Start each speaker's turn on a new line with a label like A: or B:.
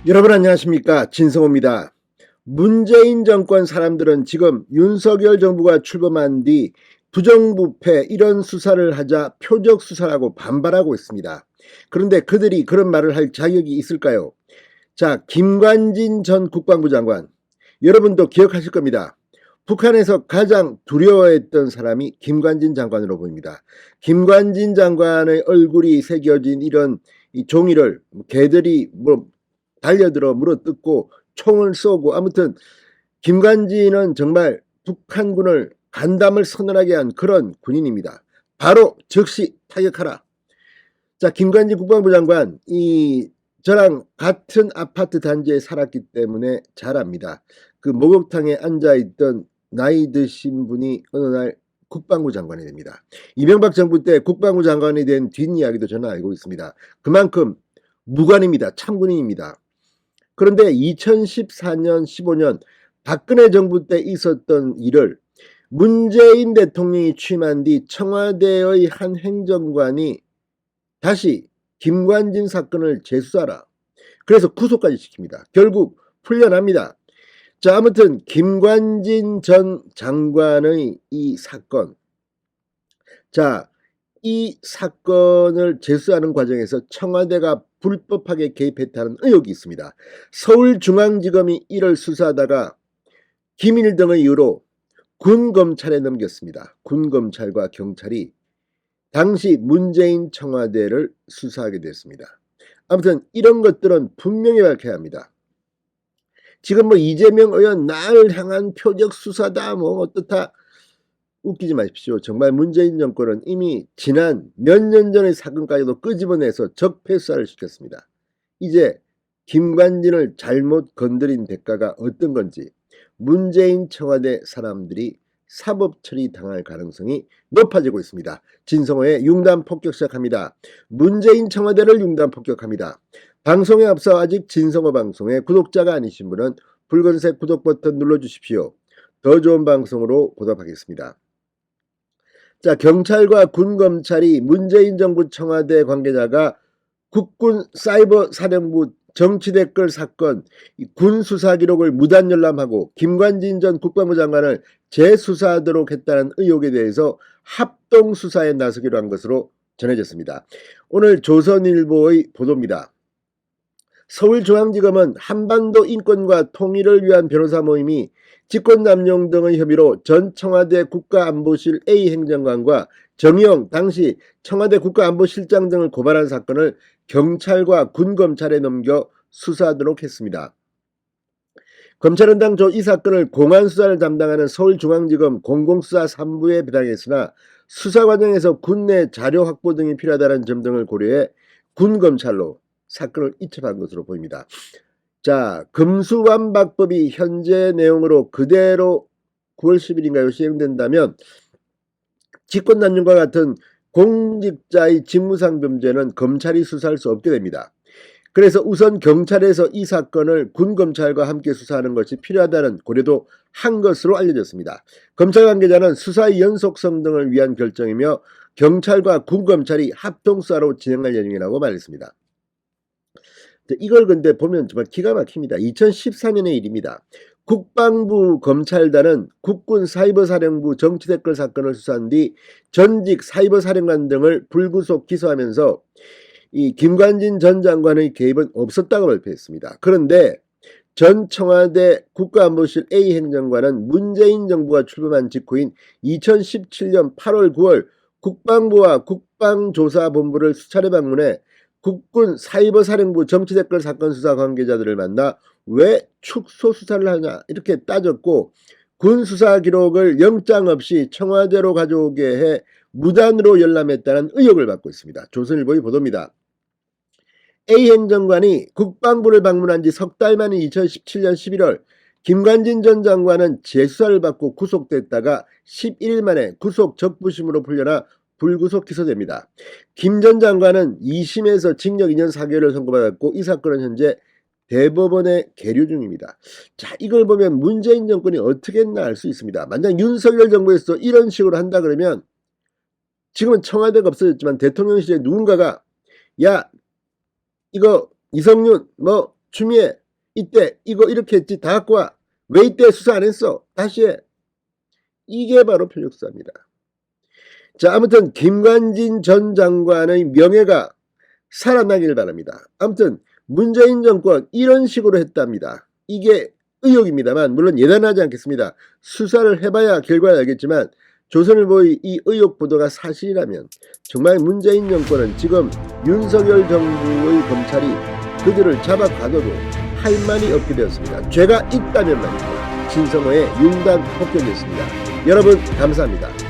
A: 여러분 안녕하십니까, 진성호입니다. 문재인 정권 사람들은 지금 윤석열 정부가 출범한 뒤 부정부패 이런 수사를 하자 표적 수사라고 반발하고 있습니다. 그런데 그들이 그런 말을 할 자격이 있을까요? 자, 김관진 전 국방부 장관, 여러분도 기억하실 겁니다. 북한에서 가장 두려워했던 사람이 김관진 장관으로 보입니다. 김관진 장관의 얼굴이 새겨진 이런 이 종이를 개들이 달려들어 물어뜯고 총을 쏘고, 아무튼 김관진은 정말 북한군을 간담을 서늘하게 한 그런 군인입니다. 바로 즉시 타격하라. 자, 김관진 국방부 장관, 저랑 같은 아파트 단지에 살았기 때문에 잘 압니다. 그 목욕탕에 앉아있던 나이 드신 분이 어느 날 국방부 장관이 됩니다. 이명박 정부 때 국방부 장관이 된 뒷이야기도 저는 알고 있습니다. 그만큼 무관입니다. 참군인입니다. 그런데 2014년, 15년 박근혜 정부 때 있었던 일을 문재인 대통령이 취임한 뒤 청와대의 한 행정관이 다시 김관진 사건을 재수사하라. 그래서 구속까지 시킵니다. 결국 풀려납니다. 자, 아무튼 김관진 전 장관의 이 사건. 자, 이 사건을 재수하는 과정에서 청와대가 불법하게 개입했다는 의혹이 있습니다. 서울중앙지검이 이를 수사하다가 기밀 등의 이유로 군검찰에 넘겼습니다. 군검찰과 경찰이 당시 문재인 청와대를 수사하게 됐습니다. 아무튼 이런 것들은 분명히 밝혀야 합니다. 지금 이재명 의원 나를 향한 표적 수사다 어떻다 웃기지 마십시오. 정말 문재인 정권은 이미 지난 몇 년 전의 사건까지도 끄집어내서 적폐수사를 시켰습니다. 이제 김관진을 잘못 건드린 대가가 어떤 건지 문재인 청와대 사람들이 사법 처리 당할 가능성이 높아지고 있습니다. 진성호의 융단 폭격 시작합니다. 문재인 청와대를 융단 폭격합니다. 방송에 앞서 아직 진성호 방송의 구독자가 아니신 분은 붉은색 구독 버튼 눌러주십시오. 더 좋은 방송으로 보답하겠습니다. 자, 경찰과 군검찰이 문재인 정부 청와대 관계자가 국군 사이버사령부 정치댓글 사건 군 수사 기록을 무단 열람하고 김관진 전 국방부 장관을 재수사하도록 했다는 의혹에 대해서 합동 수사에 나서기로 한 것으로 전해졌습니다. 오늘 조선일보의 보도입니다. 서울중앙지검은 한반도 인권과 통일을 위한 변호사 모임이 직권남용 등의 혐의로 전 청와대 국가안보실 A 행정관과 정의용 당시 청와대 국가안보실장 등을 고발한 사건을 경찰과 군검찰에 넘겨 수사하도록 했습니다. 검찰은 당초 이 사건을 공안수사를 담당하는 서울중앙지검 공공수사 3부에 배당했으나 수사 과정에서 군내 자료 확보 등이 필요하다는 점 등을 고려해 군검찰로 사건을 이첩한 것으로 보입니다. 자, 금수완박법이 현재 내용으로 그대로 9월 10일인가요? 시행된다면 직권남용과 같은 공직자의 직무상 범죄는 검찰이 수사할 수 없게 됩니다. 그래서 우선 경찰에서 이 사건을 군검찰과 함께 수사하는 것이 필요하다는 고려도 한 것으로 알려졌습니다. 검찰 관계자는 수사의 연속성 등을 위한 결정이며 경찰과 군검찰이 합동수사로 진행할 예정이라고 말했습니다. 이걸 근데 보면 정말 기가 막힙니다. 2014년의 일입니다. 국방부 검찰단은 국군 사이버사령부 정치댓글 사건을 수사한 뒤 전직 사이버사령관 등을 불구속 기소하면서 이 김관진 전 장관의 개입은 없었다고 발표했습니다. 그런데 전 청와대 국가안보실 A 행정관은 문재인 정부가 출범한 직후인 2017년 8월 9월 국방부와 국방조사본부를 수차례 방문해 국군 사이버사령부 정치댓글 사건 수사 관계자들을 만나 왜 축소 수사를 하냐 이렇게 따졌고, 군 수사 기록을 영장 없이 청와대로 가져오게 해 무단으로 열람했다는 의혹을 받고 있습니다. 조선일보의 보도입니다. A 행정관이 국방부를 방문한 지 석 달 만인 2017년 11월 김관진 전 장관은 재수사를 받고 구속됐다가 11일 만에 구속 적부심으로 풀려나 불구속 기소됩니다. 김 전 장관은 2심에서 징역 2년 4개월을 선고받았고 이 사건은 현재 대법원에 계류 중입니다. 자, 이걸 보면 문재인 정권이 어떻게 했나 알 수 있습니다. 만약 윤석열 정부에서 이런 식으로 한다 그러면 지금은 청와대가 없어졌지만 대통령실에 누군가가 야 이거 이성윤 추미애 이때 이거 이렇게 했지, 다 갖고 와. 왜 이때 수사 안 했어? 다시 해. 이게 바로 표적수사입니다. 자, 아무튼 김관진 전 장관의 명예가 살아나길 바랍니다. 아무튼 문재인 정권 이런 식으로 했답니다. 이게 의혹입니다만 물론 예단하지 않겠습니다. 수사를 해봐야 결과를 알겠지만 조선일보의 이 의혹 보도가 사실이라면 정말 문재인 정권은 지금 윤석열 정부의 검찰이 그들을 잡아가둬도 할 말이 없게 되었습니다. 죄가 있다면 말입니다. 진성호의 융단 폭격이었습니다. 여러분 감사합니다.